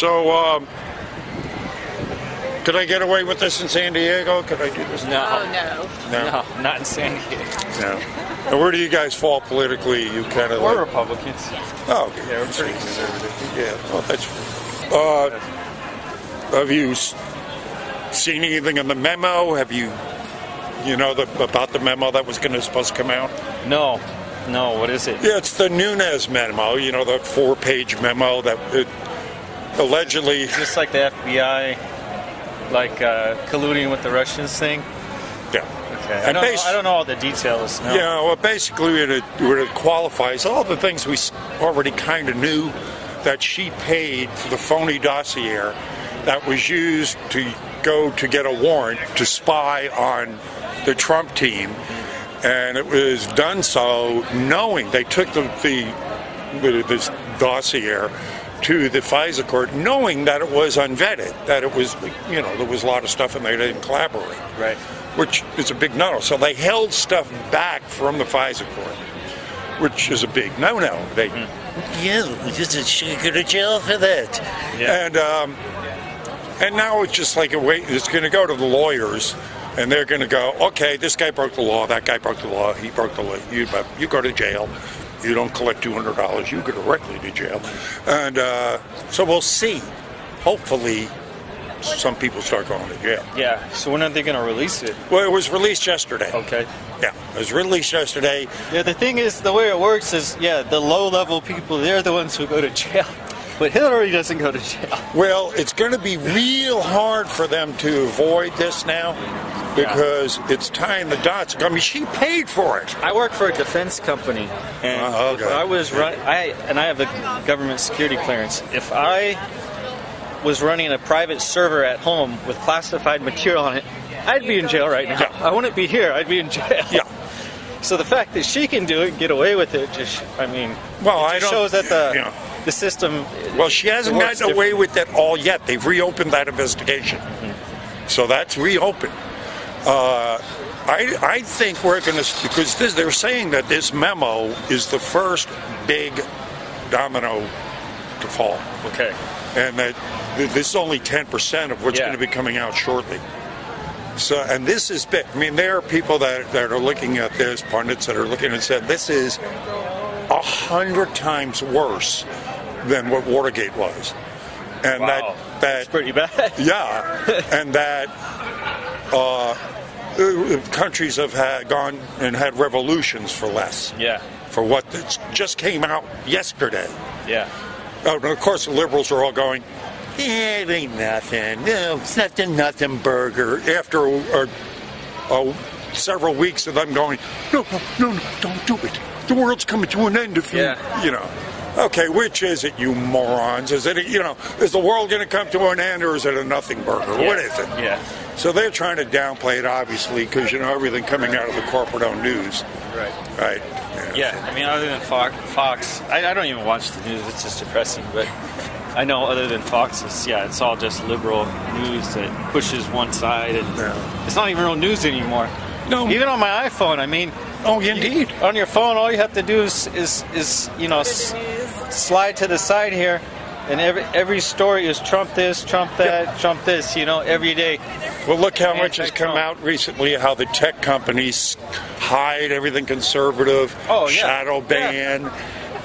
So, could I get away with this in San Diego? Could I do this? No. Oh, no. No, not in San Diego. No. And where do you guys fall politically? You kind of We're like... Republicans. Oh, okay. Yeah, we're pretty conservative. Yeah, well, that's... have you seen anything in the memo? Have you about the memo that was supposed to come out? No, what is it? Yeah, it's the Nunes memo, the 4-page memo that allegedly... Just like the FBI, colluding with the Russians thing? Yeah. Okay. I don't know all the details. No. Yeah, well, basically it qualifies all the things we already kind of knew, that she paid for the phony dossier that was used to go to get a warrant to spy on the Trump team, and it was done so knowing they took this dossier to the FISA court, knowing that it was unvetted, that it was, there was a lot of stuff and they didn't collaborate. Right. Which is a big no-no. So they held stuff back from the FISA court, which is a big no-no. They, you should go to jail for that. Yeah. And now it's just like it's going to go to the lawyers, and they're going to go, okay, this guy broke the law, that guy broke the law, he broke the law, you go to jail. You don't collect $200, you go directly to jail. And so we'll see. Hopefully, some people start going to jail. Yeah, so when are they going to release it? Well, it was released yesterday. Okay. Yeah, it was released yesterday. Yeah, the thing is, the way it works is, the low-level people, they're the ones who go to jail. But Hillary doesn't go to jail. Well, it's going to be real hard for them to avoid this now, because it's tying the dots. I mean, she paid for it. I work for a defense company, and if I was I have a government security clearance. If I was running a private server at home with classified material on it, I'd be in jail right now. Yeah. I wouldn't be here. I'd be in jail. Yeah. So the fact that she can do it and get away with it just shows that the system... Well, she hasn't gotten away with it all yet. They've reopened that investigation. Mm-hmm. So that's reopened. I think we're going to... Because they're saying that this memo is the first big domino to fall. Okay. And that this is only 10% of what's going to be coming out shortly. So, and this is big. I mean, there are people that are looking at this, pundits that are looking and said, this is 100 times worse than what Watergate was. And that's pretty bad. Yeah. And that countries have gone and had revolutions for less. Yeah. For what just came out yesterday. Yeah. And of course, the liberals are all going, it ain't nothing. No, it's nothing burger. After several weeks of them going, no, don't do it. The world's coming to an end if you. Okay, which is it, you morons? Is it, is the world going to come to an end, or is it a nothing burger? Yeah. What is it? Yeah. So they're trying to downplay it, obviously, because, everything coming out of the corporate-owned news. Right. Yeah, I mean, other than Fox, I don't even watch the news. It's just depressing, but I know other than Fox, it's all just liberal news that pushes one side, and it's not even real news anymore. No. Even on my iPhone, I mean... Oh, indeed. On your phone, all you have to do is slide to the side here, and every story is Trump this, Trump that, Trump this, every day. Well, look how much has come out recently, how the tech companies hide everything conservative, shadow ban,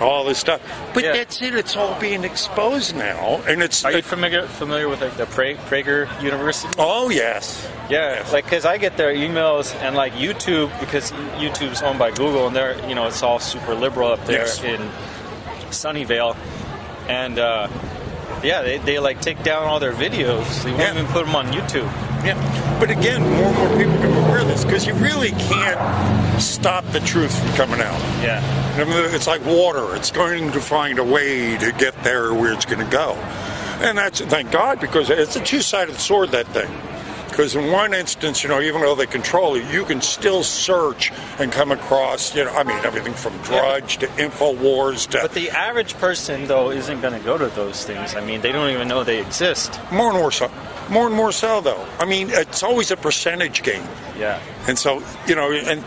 all this stuff. But that's it. It's all being exposed now. And Are you familiar with the Prager University? Oh, yes. Yeah, because I get their emails, and YouTube, because YouTube's owned by Google, and they're, it's all super liberal up there in Sunnyvale. And, they take down all their videos. They won't even put them on YouTube. Yeah, but again, more and more people can aware of this, because you really can't stop the truth from coming out. Yeah. I mean, it's like water. It's going to find a way to get there where it's going to go. And that's, thank God, because it's a two-sided sword, that thing. Because in one instance, even though they control it, you can still search and come across, everything from Drudge to InfoWars to... But the average person, though, isn't going to go to those things. I mean, they don't even know they exist. More and more so. More and more so, though. I mean, it's always a percentage game. Yeah. And so, and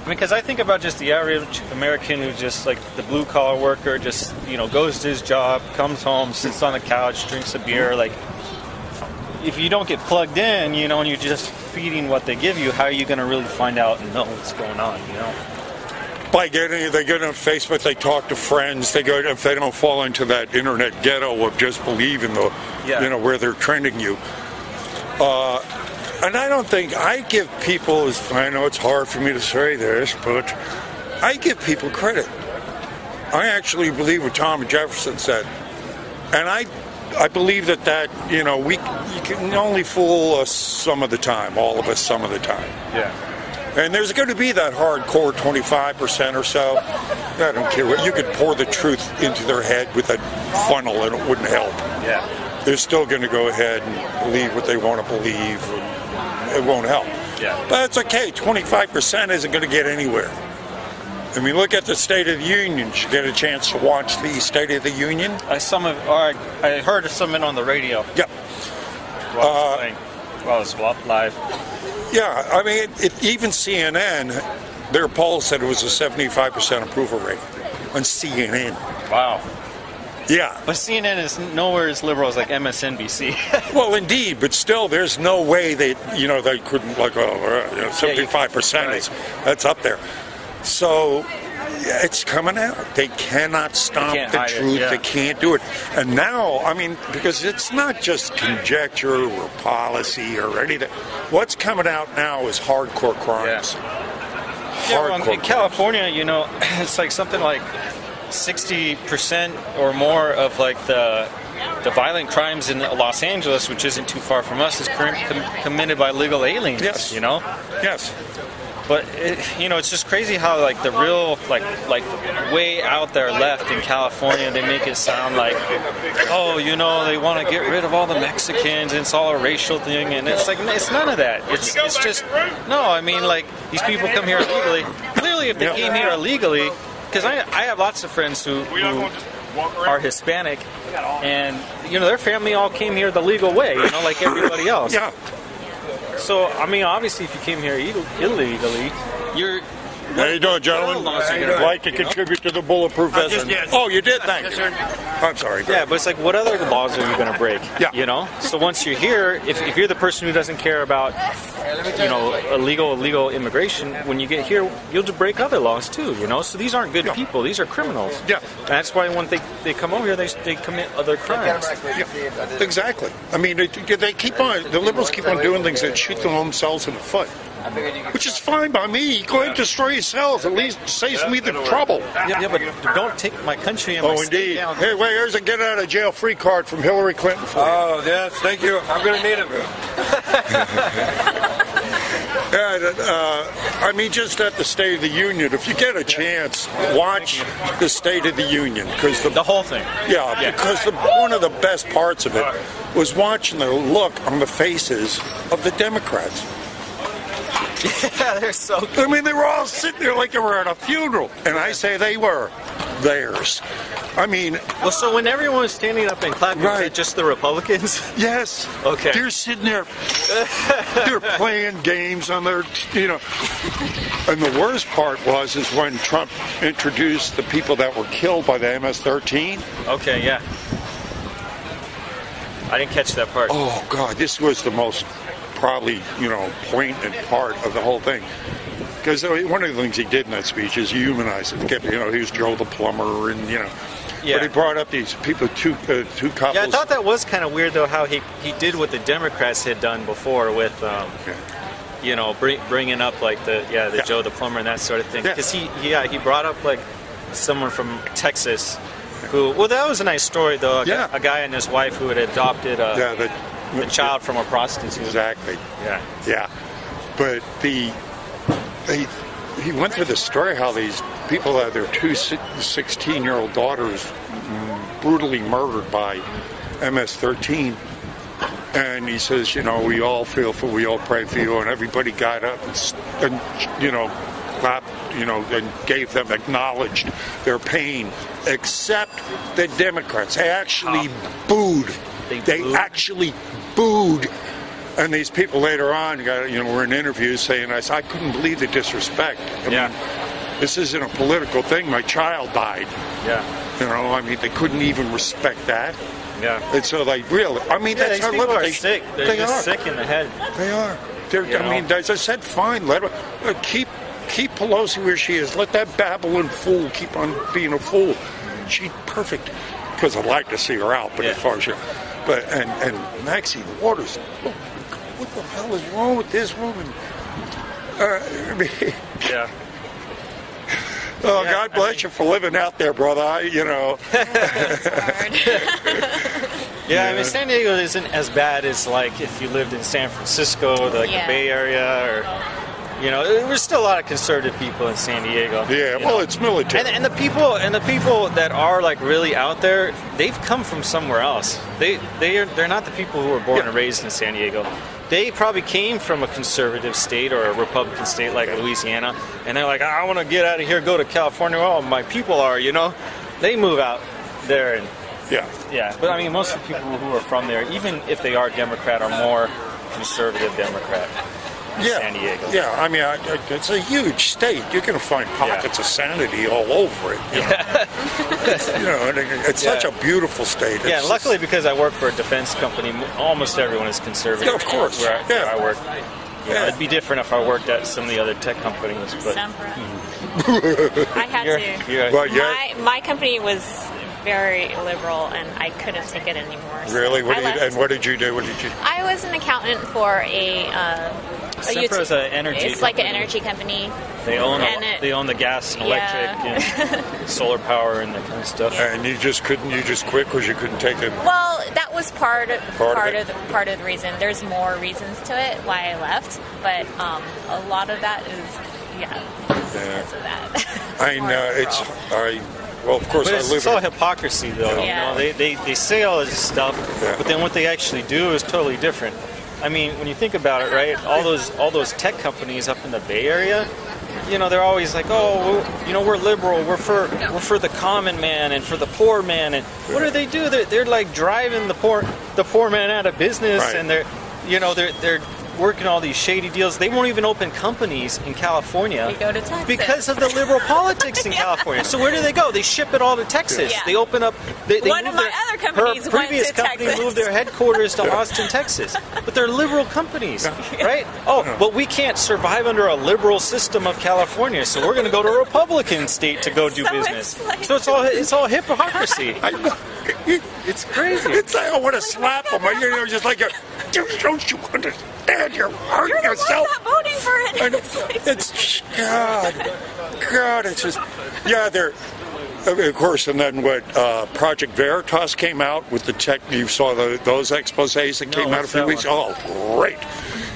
because I think about just the average American who just like the blue collar worker, just goes to his job, comes home, sits on the couch, drinks a beer. Like, if you don't get plugged in, and you're just feeding what they give you, how are you going to really find out and know what's going on? They get on Facebook, they talk to friends, if they don't fall into that internet ghetto of just believing where they're trending you. And I don't think I give people, I know it's hard for me to say this, but I give people credit. I actually believe what Thomas Jefferson said. And I believe that you can only fool us some of the time, all of us some of the time. Yeah. And there's going to be that hardcore 25% or so. I don't care what. You could pour the truth into their head with a funnel and it wouldn't help. Yeah. They're still going to go ahead and believe what they want to believe. And it won't help. Yeah. But it's okay. 25% isn't going to get anywhere. I mean, look at the State of the Union. Did you get a chance to watch the State of the Union? I heard some of it on the radio. Yeah. While it was live. Yeah, I mean, even CNN, their poll said it was a 75% approval rate on CNN. Wow. Yeah. But CNN is nowhere as liberal as like MSNBC. Well, indeed, but still, there's no way they couldn't 75% that's up there. So it's coming out. They cannot stop the truth. They can't do it. And now, I mean, because it's not just conjecture or policy or anything. What's coming out now is hardcore crimes. In California, it's like something like 60% or more of like the violent crimes in Los Angeles, which isn't too far from us, is committed by illegal aliens. Yes. Yes. But it's just crazy how like the real like way out there left in California, they make it sound like, they want to get rid of all the Mexicans and it's all a racial thing, and it's like it's none of that. It's just no. I mean, like, these people come here illegally. Clearly, if they came here illegally, because I have lots of friends who are Hispanic, and their family all came here the legal way, like everybody else. Yeah. So, I mean, obviously, if you came here illegally, you're... How you doing, gentlemen? I'd like to contribute to the bulletproof vest. Oh, you did? Thank you. I'm sorry. Yeah, but it's like, what other laws are you going to break? Yeah. So once you're here, if you're the person who doesn't care about, illegal immigration, when you get here, you'll just break other laws too, So these aren't good people. These are criminals. Yeah. And that's why when they come over here, they commit other crimes. Yeah. Exactly. I mean, the liberals keep on doing things that shoot themselves in the foot. Which is fine by me. Go ahead and destroy yourselves. At least saves me the trouble. Yeah, but don't take my country and my state down. Hey, wait, here's a get-out-of-jail-free card from Hillary Clinton for you. Oh, yes, thank you. I'm going to need it. I mean, just at the State of the Union, if you get a chance, watch the State of the Union. The whole thing. Yeah, because one of the best parts of it was watching the look on the faces of the Democrats. Yeah, they're so good. I mean, they were all sitting there like they were at a funeral. And I say they were theirs. I mean... Well, so when everyone was standing up and clapping, was it just the Republicans? Yes. Okay. They're sitting there. They're playing games on their, And the worst part is when Trump introduced the people that were killed by the MS-13. Okay, yeah. I didn't catch that part. Oh, God, this was the most... probably, poignant part of the whole thing. Because one of the things he did in that speech is humanize it. He was Joe the plumber, and Yeah. But he brought up these people, two couples. Yeah, I thought that was kind of weird though, how he did what the Democrats had done before with, bringing up like the Joe the plumber and that sort of thing. Because he brought up like someone from Texas, that was a nice story though. A guy and his wife who had adopted the child from a prostitute. Exactly. Yeah. But he went through the story how these people had their two 16-year-old daughters brutally murdered by MS-13. And he says, we all feel for, we all pray for you, and everybody got up and clapped, and gave them, acknowledged their pain, except the Democrats. They actually booed. They actually booed And these people later on were in interviews saying, I couldn't believe the disrespect. I mean, this isn't a political thing. My child died. Yeah. They couldn't even respect that. Yeah. And so that's these how people are they, sick. They're they just are. sick in the head. They are. As I said, fine. Let her keep Pelosi where she is. Let that babbling fool keep on being a fool. She's perfect. Because I'd like to see her out, but as far as and Maxie Waters, what the hell is wrong with this woman? Yeah. Oh, God bless you for living out there, brother. It's hard. Yeah, I mean, San Diego isn't as bad as, like, if you lived in San Francisco, the Bay Area, or, there's still a lot of conservative people in San Diego. Yeah, well, it's military. And the people that are, like, really out there, they've come from somewhere else. They're not the people who were born and raised in San Diego. They probably came from a conservative state or a Republican state like Louisiana, and they're like, I want to get out of here, go to California. Oh, my people are, They move out there and... Yeah, but I mean, most of the people who are from there, even if they are Democrat, are more conservative Democrat in San Diego. Yeah, I mean, it's a huge state. You're going to find pockets of sanity all over it. It's such a beautiful state. Yeah, luckily because I work for a defense company, almost everyone is conservative. Yeah, of course. Where I work. It'd be different if I worked at some of the other tech companies. But I had to. My company was very liberal, and I couldn't take it anymore. So really? What did you do? I was an accountant for a Sempra is an energy. It's like an energy company. They own the gas and electric and solar power and that kind of stuff. And you just quit because you couldn't take it. Well, that was part of the reason. There's more reasons to it why I left, but a lot of that is because of that. I know Well, of course, it's all hypocrisy, though. Yeah. They say all this stuff, but then what they actually do is totally different. I mean, when you think about it, right? All those tech companies up in the Bay Area, they're always like, we're liberal, we're for the common man and for the poor man, and what do? They're like driving the poor man out of business, and they're working all these shady deals. They won't even open companies in California. They go to Texas because of the liberal politics in California. So where do they go? They ship it all to Texas. Yeah. They open up. One of my other companies her previous went to company Texas. moved their headquarters to Austin, Texas. But they're liberal companies, right? Oh, but we can't survive under a liberal system of California, so we're going to go to a Republican state to go do business. So it's all hypocrisy. It's crazy. It's like I want to slap them. Just like don't you understand? You're hurting yourself. Not voting for it. It's God. It's just they're. Of course, and then what? Project Veritas came out with the tech. You saw those exposés that came out a few weeks. Oh, great!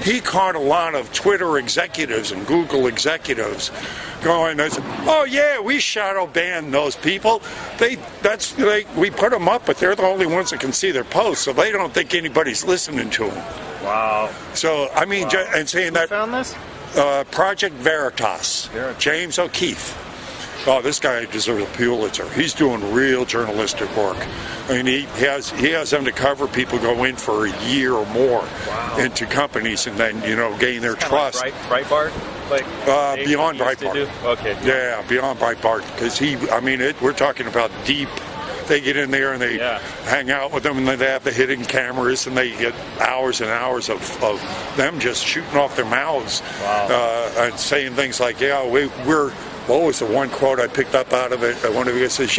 He caught a lot of Twitter executives and Google executives going, "Oh yeah, we shadow banned those people. We put them up, but they're the only ones that can see their posts, so they don't think anybody's listening to them." Wow. So I mean, and saying Who found this? Project Veritas, James O'Keefe. Oh, this guy deserves a Pulitzer. He's doing real journalistic work. I mean, he has undercover people go in for a year or more into companies and then gain their trust. Like Breitbart, beyond Breitbart. Okay. Yeah, beyond Breitbart, because we're talking about deep. They get in there and they hang out with them, and then they have the hidden cameras, and they get hours and hours of them just shooting off their mouths and saying things like, we're. What was the one quote I picked up out of it? One of you says,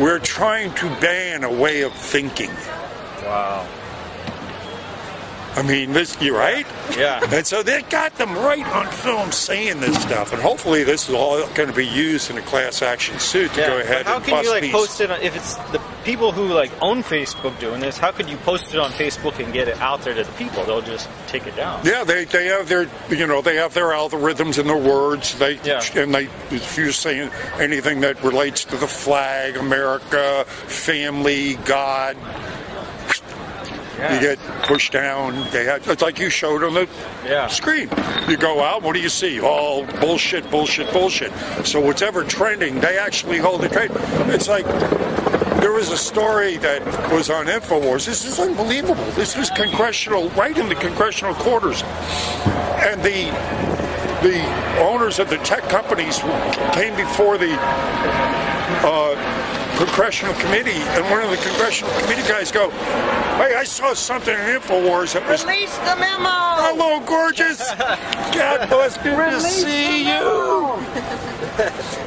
we're trying to ban a way of thinking. Wow. I mean, you're right? Yeah. And so they got them right on film saying this stuff. And hopefully this is all going to be used in a class action suit to go ahead and bust these. How can you post it if it's the people who own Facebook doing this? How could you post it on Facebook and get it out there to the people? They'll just take it down. Yeah, they have their they have their algorithms and their words. If you're saying anything that relates to the flag, America, family, God. You get pushed down. It's like you showed on the screen. You go out, what do you see? All bullshit. So whatever trending, they actually hold the trade. It's like there was a story that was on InfoWars. This is unbelievable. This was congressional, right in the congressional quarters. And the owners of the tech companies came before the congressional committee, and one of the congressional committee guys go, "Hey, I saw something in InfoWars that was..." Release the memo! Hello, gorgeous! God bless, good to see you!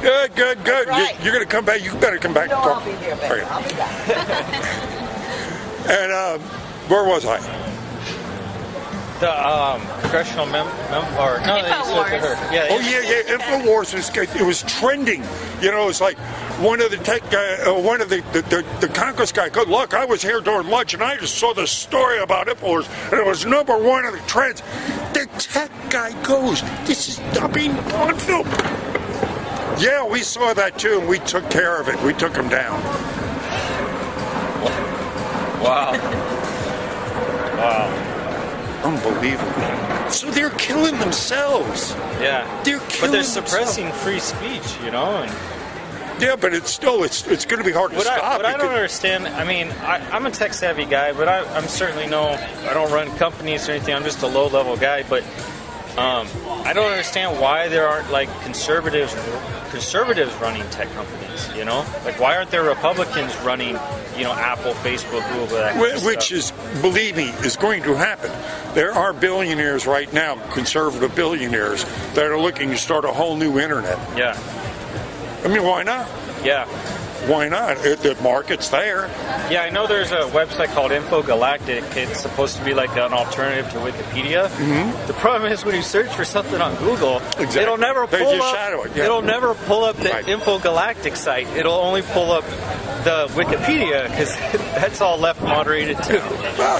Good. Right. You're going to come back. You better come back. No, I'll be here, baby. Okay. I'll be back. And where was I? The congressional or no, InfoWars. Yeah. InfoWars it was trending. You know, it's like one of the tech guy, one of the Congress guy. Good luck. I was here during lunch and I just saw the story about InfoWars, and it was #1 of the trends. The tech guy goes, "This is being on film." Yeah, we saw that too, and we took care of it. We took him down. Wow. Unbelievable. So they're killing themselves. Yeah. They're But killing they're suppressing free speech, you know? And yeah, but it's still it's going to be hard to stop. What I don't understand, I mean, I'm a tech savvy guy, but I'm certainly I don't run companies or anything. I'm just a low level guy, but I don't understand why there aren't like conservatives running tech companies, you know? Like, why aren't there Republicans running, you know, Apple, Facebook, Google, that kind of Which stuff? is, believe me, is going to happen. There are billionaires right now, conservative billionaires, that are looking to start a whole new internet. Yeah. I mean, why not? Yeah. Why not? The market's there. Yeah, I know there's a website called Infogalactic. It's supposed to be like an alternative to Wikipedia. Mm-hmm. The problem is when you search for something on Google, exactly. it'll never pull up. Shadow it. Yeah. It'll never pull up the Right. Infogalactic site. It'll only pull up the Wikipedia because that's all left moderated too. Well,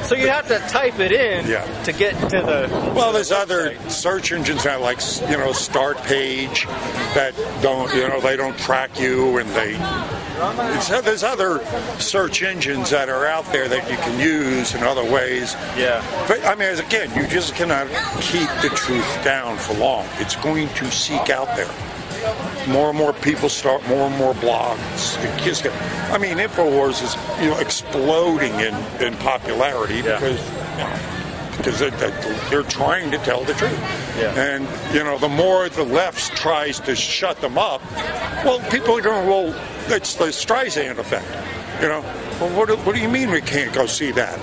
So you have to type it in to get to the. Well, there's other search engines now, like Start Page, that don't they don't track you, and there's other search engines that are out there that you can use in other ways. Yeah. But I mean, again, you just cannot keep the truth down for long. It's going to seek out there. More and more people start more and more blogs. I mean, InfoWars is exploding in popularity because they're trying to tell the truth. Yeah. And the more the left tries to shut them up, well, people are going, well, it's the Streisand effect. Well, what do you mean we can't go see that?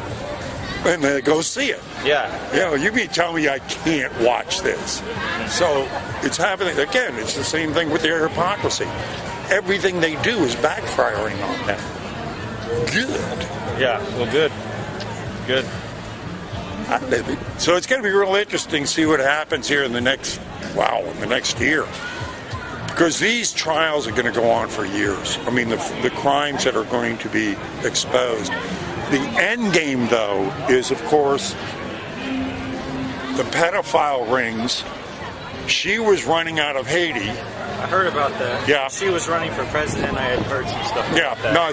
And they go see it. Yeah. You mean tell me I can't watch this? So it's happening again. It's the same thing with their hypocrisy. Everything they do is backfiring on them. Good. Yeah. Well, good. Good. So it's going to be real interesting to see what happens here in the next year. Because these trials are going to go on for years. I mean, the crimes that are going to be exposed. The end game, though, is, of course, the pedophile rings. She was running out of Haiti. I heard about that. Yeah. She was running for president. I had heard some stuff about that. No,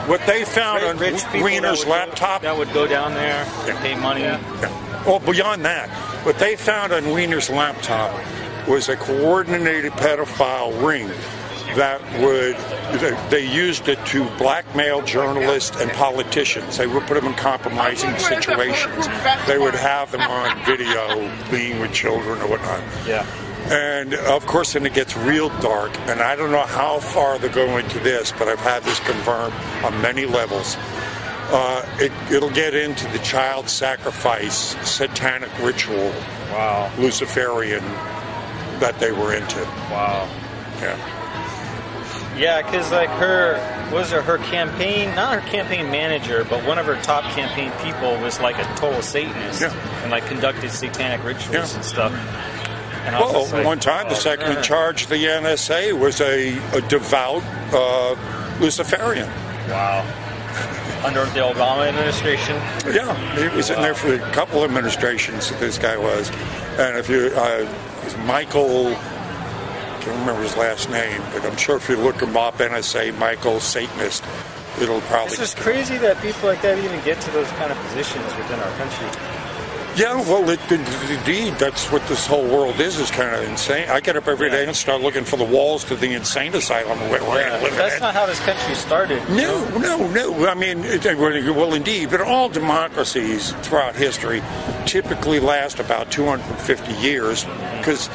what they found on rich Wiener's laptop. That would go down there, pay money. Yeah. Well, beyond that, what they found on Wiener's laptop was a coordinated pedophile ring that they used it to blackmail journalists and politicians. They would put them in compromising situations. They would have them on video being with children or whatnot. Yeah. And of course, then it gets real dark, and I don't know how far they'll go into this, but I've had this confirmed on many levels. It'll get into the child sacrifice, satanic ritual, Luciferian that they were into. Wow. Yeah. Yeah, because like her campaign, not her campaign manager, but one of her top campaign people was like a total Satanist and like conducted satanic rituals and stuff. And well, one time the second in charge of the NSA was a devout Luciferian. Wow. Under the Obama administration? Yeah, he was in there for a couple administrations, this guy was. And if you, Michael, I can't remember his last name, but I'm sure if you look him up, NSA, Michael, Satanist, it'll probably... It's just crazy that people like that even get to those kind of positions within our country. Yeah, well, indeed, that's what this whole world is kind of insane. I get up every day and start looking for the walls to the insane asylum where I live. That's not how this country started. No. I mean, well, indeed, but all democracies throughout history typically last about 250 years because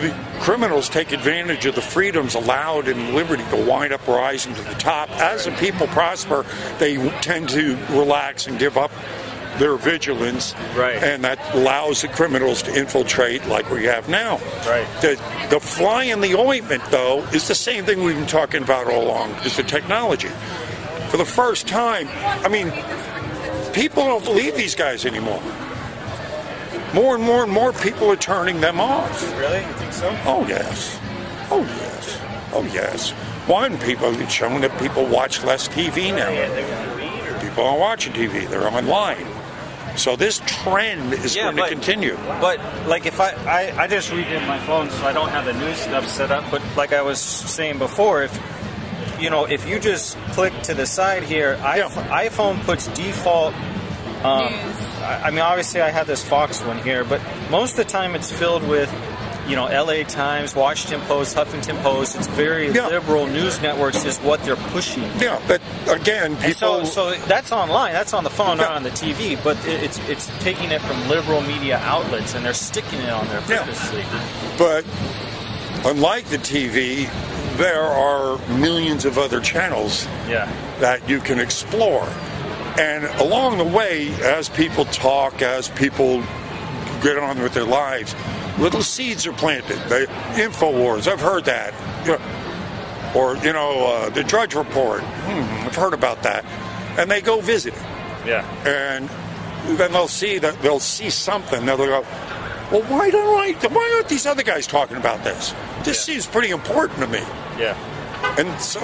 the criminals take advantage of the freedoms allowed in liberty to wind up rising to the top. As the people prosper, they tend to relax and give up their vigilance, and that allows the criminals to infiltrate like we have now. Right. The fly in the ointment, though, is the same thing we've been talking about all along, is the technology. For the first time, I mean, people don't believe these guys anymore. More and more people are turning them off. Really? You think so? Oh, yes. Oh, yes. Oh, yes. One, it's shown that people watch less TV now. People aren't watching TV. They're online. So this trend is going to continue. But like if I just read it in my phone, so I don't have the news stuff set up. But like I was saying before, if you just click to the side here, iPhone puts default. I mean, obviously I have this Fox one here, but most of the time it's filled with, LA Times, Washington Post, Huffington Post. It's very liberal news networks is what they're pushing. Yeah, but again, people. So that's online. That's on the phone, not on the TV. But it's taking it from liberal media outlets, and they're sticking it on there purposely. But unlike the TV, there are millions of other channels that you can explore. And along the way, as people talk, as people get on with their lives, little seeds are planted. InfoWars, I've heard that. Or, the Drudge Report, I've heard about that. And they go visit it. Yeah. And then they'll see something. They'll go, well, why aren't these other guys talking about this? This seems pretty important to me. Yeah. And so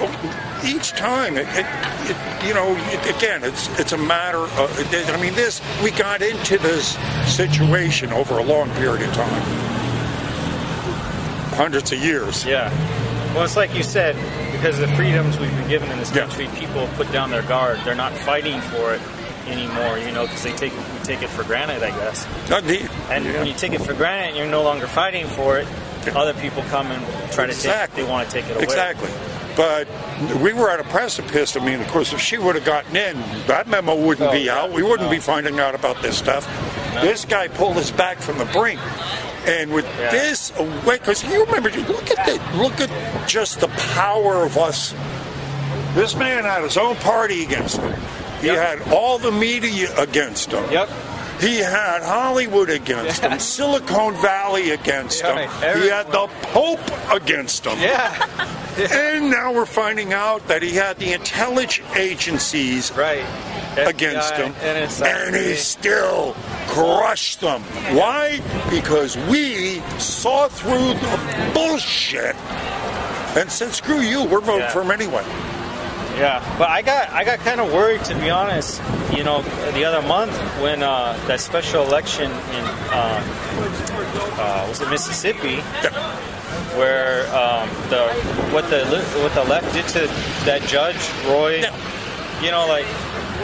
each time, again, it's a matter of, we got into this situation over a long period of time. Hundreds of years. Yeah. Well, it's like you said, because of the freedoms we've been given in this country, people put down their guard. They're not fighting for it anymore, because we take it for granted, I guess. And when you take it for granted and you're no longer fighting for it, other people come and try to they want to take it away. Exactly. But we were at a precipice. I mean, of course, if she would have gotten in, that memo wouldn't be out. We wouldn't be finding out about this stuff. No. This guy pulled us back from the brink. And with this away, because you remember, look at just the power of us. This man had his own party against him. He had all the media against him. Yep. He had Hollywood against him, Silicon Valley against him. He had the Pope against him. Yeah. And now we're finding out that he had the intelligence agencies against him. And he still crushed them. Why? Because we saw through the bullshit and said, screw you, we're voting for him anyway. Yeah, but I got kind of worried, to be honest. The other month when that special election in was it Mississippi, where what the left did to that judge Roy,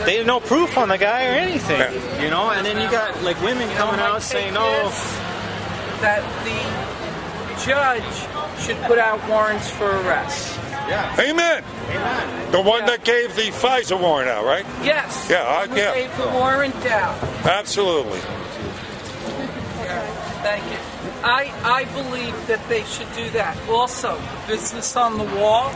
they had no proof on the guy or anything, and then you got women coming out saying, that the judge should put out warrants for arrest. Yeah. Amen. The one that gave the FISA warrant out, right? Yes. Yeah. Gave the warrant out. Absolutely. Thank you. I believe that they should do that. Also, business on the wall.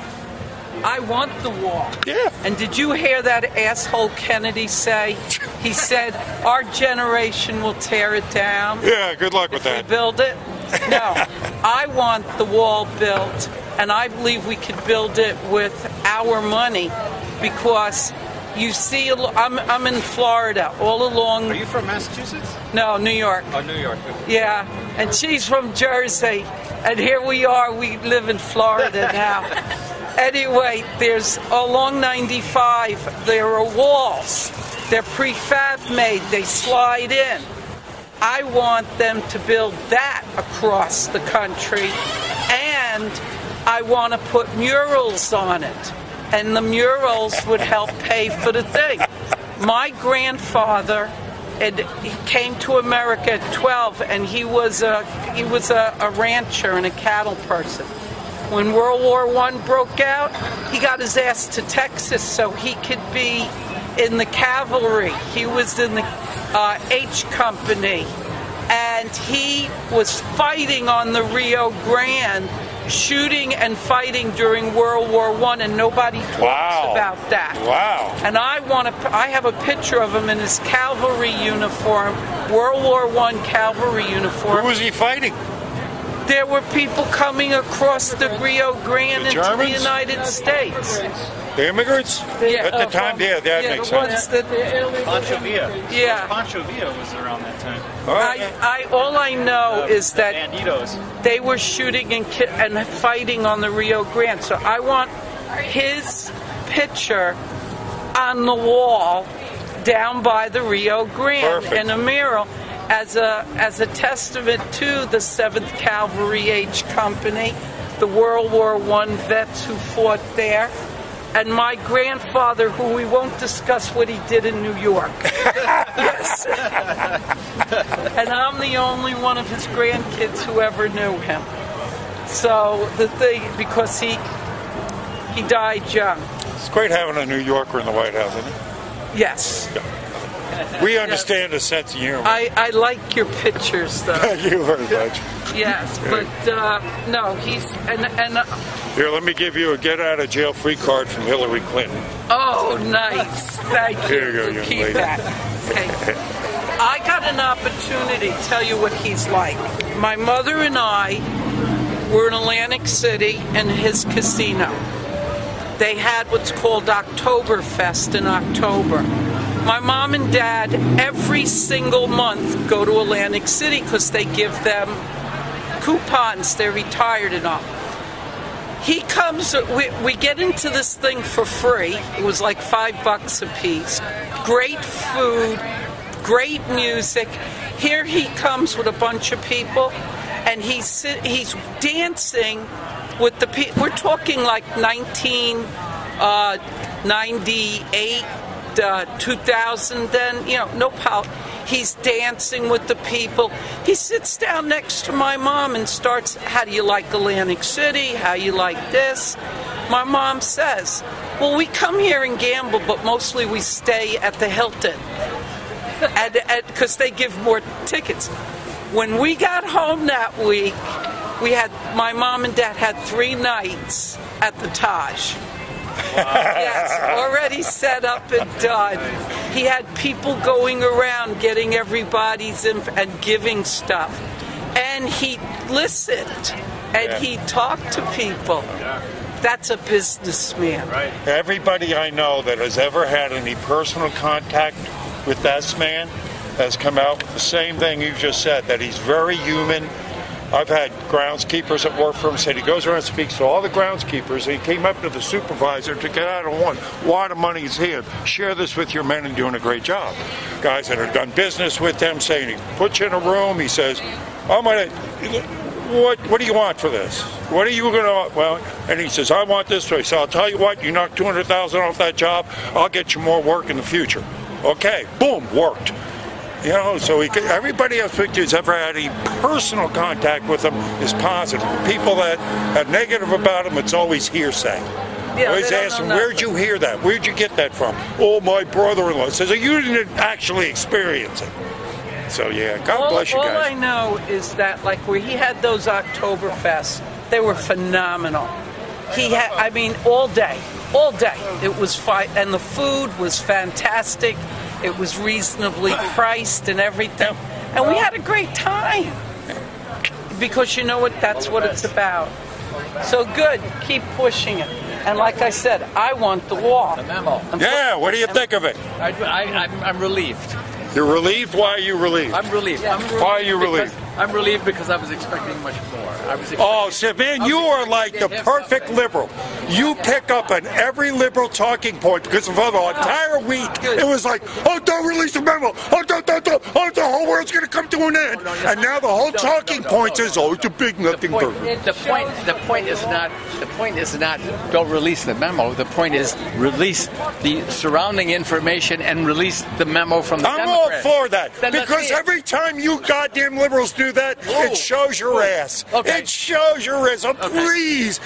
I want the wall. Yeah. And did you hear that asshole Kennedy say? He said, our generation will tear it down. Yeah, good luck with that. If we build it. No, I want the wall built, and I believe we could build it with our money, because you see, I'm in Florida all along. Are you from Massachusetts? No, New York. Oh, New York. Yeah, and she's from Jersey, and here we are. We live in Florida now. Anyway, there's along 95. There are walls. They're prefab made. They slide in. I want them to build that across the country, and I want to put murals on it, and the murals would help pay for the thing. My grandfather and he came to America at 12, and he was a rancher and a cattle person. When World War I broke out, he got his ass to Texas so he could be in the cavalry. He was in the H Company, and he was fighting on the Rio Grande, shooting and fighting during World War I, and nobody talks about that. Wow. And I have a picture of him in his cavalry uniform, World War I cavalry uniform. Who was he fighting? There were people coming across the Rio Grande into the Germans? United States. The immigrants? At the time, that makes sense. Pancho Villa. Yeah. Pancho Villa was around that time. All I know is that Banditos. they were shooting and fighting on the Rio Grande. So I want his picture on the wall down by the Rio Grande in a mural as a testament to the 7th Cavalry H Company, the World War I vets who fought there, and my grandfather, who we won't discuss what he did in New York. Yes. And I'm the only one of his grandkids who ever knew him. So the thing, because he died young. It's great having a New Yorker in the White House, isn't it? Yes. We understand the sense of humor. I like your pictures, though. Thank you very much. Yes, but no, he's and Here, let me give you a get-out-of-jail-free card from Hillary Clinton. oh, nice. Thank you. Here you go, young Keep lady. that. Okay. I got an opportunity to tell you what he's like. My mother and I were in Atlantic City in his casino. They had what's called Oktoberfest in October. My mom and dad, every single month, go to Atlantic City because they give them coupons. They're retired and all. He comes, we get into this thing for free. It was like $5 a piece. Great food, great music. Here he comes with a bunch of people, and he's dancing with the people. We're talking like 1998. 2000 then, no power. He's dancing with the people. He sits down next to my mom and starts, how do you like Atlantic City? How you like this? My mom says, well, we come here and gamble, but mostly we stay at the Hilton. Because they give more tickets. When we got home that week, my mom and dad had 3 nights at the Taj. Yes, already set up and done. He had people going around getting everybody's and giving stuff. And he listened and he talked to people. That's a businessman. Right. Everybody I know that has ever had any personal contact with this man has come out with the same thing you just said, that he's very human. I've had groundskeepers that work for him said he goes around and speaks to all the groundskeepers, and he came up to the supervisor to get out of one. Why the money is here? Share this with your men and doing a great job. Guys that have done business with them saying he puts you in a room, he says, what do you want for this? What are you going to, well, and he says, I want this way. So I'll tell you what, you knock $200,000 off that job, I'll get you more work in the future. Okay, boom, worked. So everybody I've spoken to who's ever had any personal contact with him is positive. People that are negative about him, it's always hearsay. Yeah, always ask them, where'd you hear that? Where'd you get that from? Oh, my brother-in-law says, you didn't actually experience it. So, yeah, God bless you guys. All I know is that, like, where he had those Oktoberfests, they were phenomenal. He had, all day. It was fine, and the food was fantastic. It was reasonably priced and everything. And we had a great time. Because you know what? That's what it's about. So good. Keep pushing it. And like I said, I want the wall. The memo. Yeah, what do you think of it? I'm relieved. You're relieved? Why are you relieved? I'm relieved. Why are you relieved? I'm relieved because I was expecting much more. Man, you are like the perfect liberal. you pick up on every liberal talking point because for the entire week it was like, oh, don't release the memo. Oh, don't. Oh, the whole world's going to come to an end. And now the whole talking point is, oh, it's a big nothing burger. The point is not don't release the memo. The point is release the surrounding information and release the memo from the Democrats. I'm all for that. Because every time you goddamn liberals do that, it shows your ass. Okay. It shows your ass. So please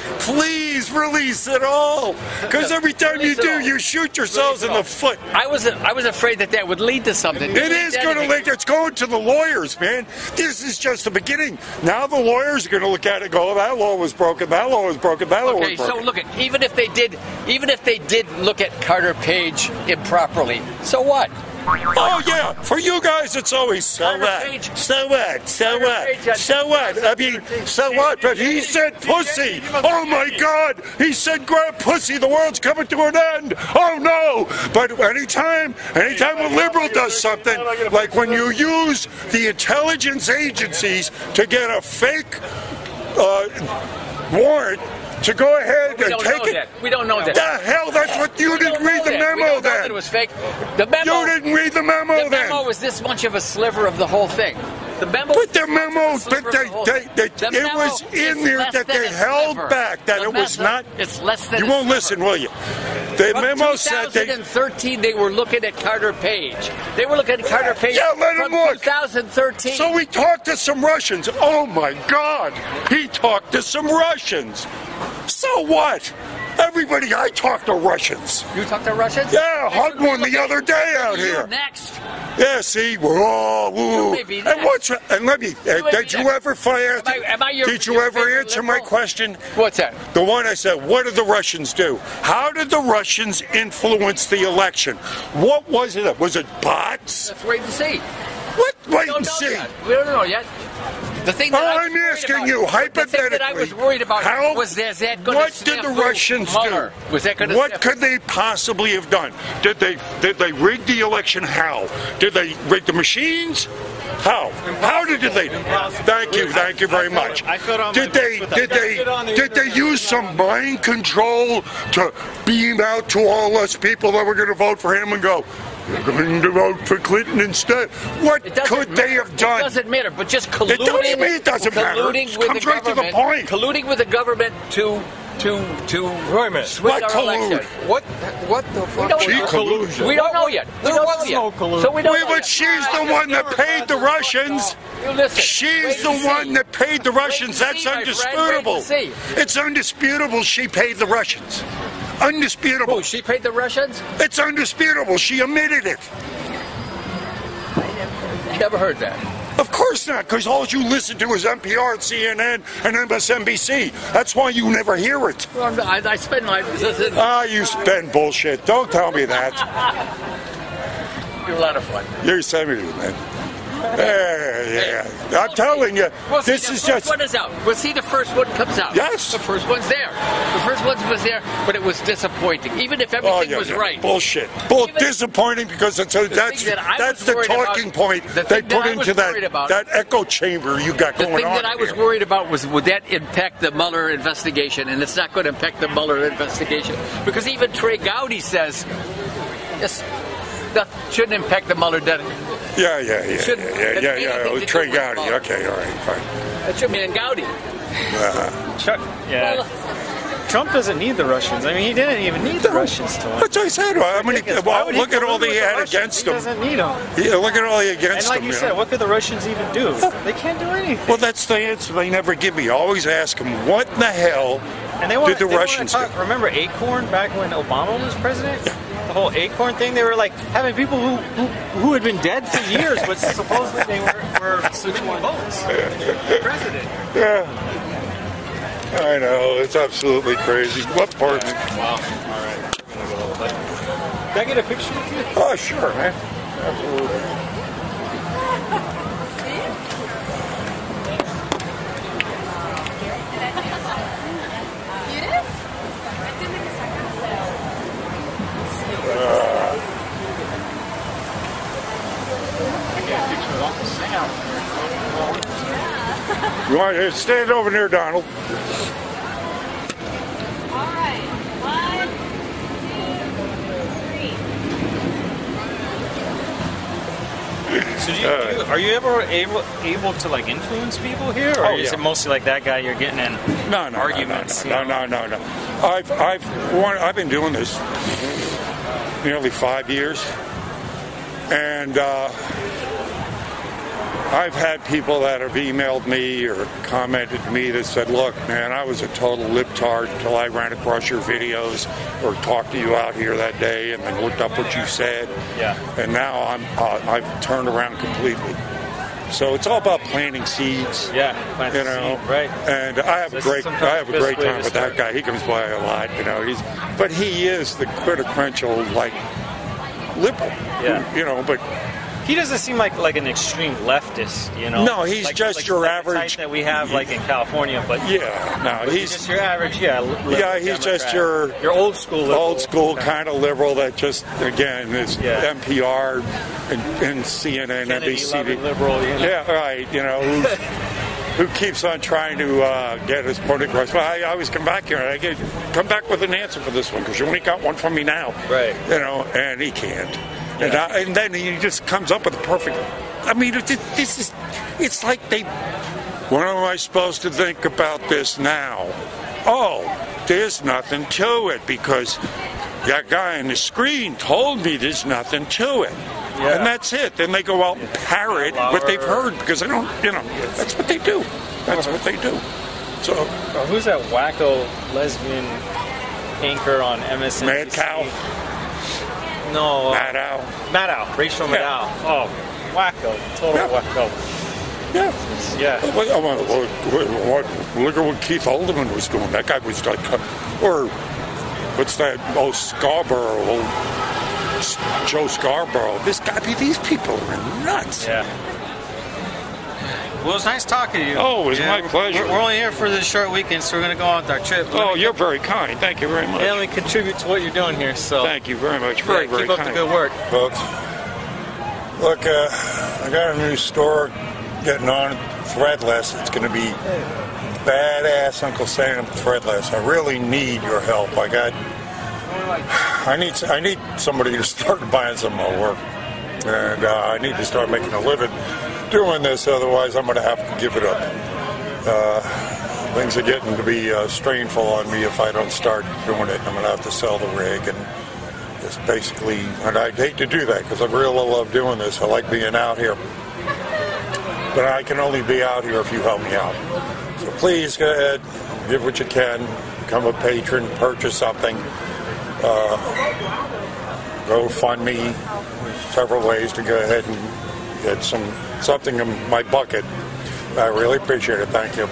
release it all. Because every time you do, you shoot yourselves in the foot. I was afraid that would lead to something. It is going to lead. It's going to the lawyers, man. This is just the beginning. Now the lawyers are going to look at it and go, oh, that law was broken. That law was broken. That law was broken. So look at even if they did look at Carter Page improperly, so what? Oh yeah, for you guys it's always so what? So what? So what? So what? I mean, so what? But he said pussy. Oh my God! He said grab pussy. The world's coming to an end. Oh no! But anytime a liberal does something, like when you use the intelligence agencies to get a fake warrant. To go ahead and take it? We don't know that. The hell, that's what you didn't read the memo then. It was fake. The memo. You didn't read the memo then. The memo was this much of a sliver of the whole thing. The memo. But the memo, it was in there that they held back. That it was not. It's less than. You won't listen, will you? The memo said they. 2013, they were looking at Carter Page. They were looking at Carter Page. Yeah, let him look. 2013. So we talked to some Russians. Oh my God, he talked to some Russians. So what? Everybody, I talk to Russians. You talk to Russians? Yeah, hugged one the other day out here. Next. Yeah, see, we're all woo. And let me. Did you ever fire? Did you ever answer my question? What's that? The one I said. What did the Russians do? How did the Russians influence the election? What was it? Was it bots? Let's wait and see. What? Wait and see. We don't know yet. The thing that I'm asking you hypothetically. The thing that I was worried about was that going to what did the Russians do? Was that going to what could they possibly have done? Did they rig the election? How? Did they rig the machines? How? How did they? Thank you very much. Did they use some mind control to beam out to all us people that were going to vote for him and go, we're going to vote for Clinton instead? What could they have done? It doesn't matter, but just colluding. It doesn't matter. It comes right to the point. Colluding with the government to swing our election. What the fuck? Collusion. We don't know yet. There was no collusion. So we don't know but yet. she's the one that paid the Russians. She's the one that paid the Russians. That's undisputable. It's undisputable she paid the Russians. Undisputable. Oh, she paid the Russians? It's undisputable. She admitted it. Never heard that. Of course not, because all you listen to is NPR, CNN, and MSNBC. That's why you never hear it. Well, I spend my... You spend bullshit. Don't tell me that. You're a lot of fun. You're semi, man. Yeah. I'm telling you, this is just... The first one is out. We'll see the first one comes out. Yes. The first one's there. The first one was there, but it was disappointing. Even if everything was right. Bullshit. Disappointing because that's the talking point they put into that echo chamber you got going on. The thing that I was worried about was, would that impact the Mueller investigation? And it's not going to impact the Mueller investigation. Because even Trey Gowdy says, yes, that shouldn't impact the Mueller investigation. Yeah. Trey Gowdy. Okay, all right, fine. That should mean Gowdy. Chuck, yeah. Well, Trump doesn't need the Russians. I mean, he didn't even need the Russians to win. That's what I said. Look at all he had against him. He doesn't need them. Yeah, look at all he against him. And like you said, what could the Russians even do? They can't do anything. Well, that's the answer they never give me. I always ask them, what in the hell did the Russians do? Remember Acorn back when Obama was president? Yeah. The whole Acorn thing, they were like having people who had been dead for years, but supposedly they were switching votes. President. Yeah. I know, it's absolutely crazy. What part? Wow. All right. I'm gonna go a little bit. Can I get a picture with you? Oh, sure, man. Absolutely. You want to stand over there, Donald? All right. are you ever able to like influence people here, or is it mostly like that guy you're getting in arguments? No. I've been doing this nearly 5 years, and I've had people that have emailed me or commented to me that said, look, man, I was a total libtard until I ran across your videos or talked to you out here that day and then looked up what you said. Yeah. And now I've turned around completely. So it's all about planting seeds. Yeah, planting seed, right. And I have a great time with that guy. He comes by a lot, but he is the quintessential, like, liberal. Yeah. But he doesn't seem like an extreme leftist, No, he's just your average. The type that we have, like in California, but he's just your average. He's Democrat. just your old school, liberal. kind of liberal that just again is NPR and CNN, NBC, liberal. Yeah, right. Who keeps on trying to get his point across. Well, I always come back here and come back with an answer for this one because you only got one from me now. Right. And he can't. Yeah. And then he just comes up with a perfect. I mean, it's like what am I supposed to think about this now? Oh, there's nothing to it because that guy on the screen told me there's nothing to it. Yeah. And that's it. Then they go out and parrot what they've heard because they don't, that's what they do. That's what they do. So. Who's that wacko lesbian anchor on MSNBC? Mad Cow. No. Maddow. Rachel Maddow. Oh, wacko. Total wacko. Yeah. Yeah. Look at what Keith Haldeman was doing. That guy was like, or what's that? Oh, Scarborough. Joe Scarborough. These people are nuts. Yeah. Well, it was nice talking to you. Oh, it was my pleasure. We're only here for this short weekend, so we're going to go on with our trip. You're very kind. Thank you very much. And we contribute to what you're doing here. So thank you very much. Very, very keep kind. up the good work, folks. Look, I got a new store getting on Threadless. It's going to be badass, Uncle Sam Threadless. I really need your help. I need somebody to start buying some of my work, and I need to start making a living doing this. Otherwise, I'm going to have to give it up. Things are getting to be strainful on me if I don't start doing it. I'm going to have to sell the rig and just basically. And I'd hate to do that because I really love doing this. I like being out here, but I can only be out here if you help me out. So please go ahead, give what you can, become a patron, purchase something. Go fund me. Several ways to go ahead and get something in my bucket. I really appreciate it. Thank you.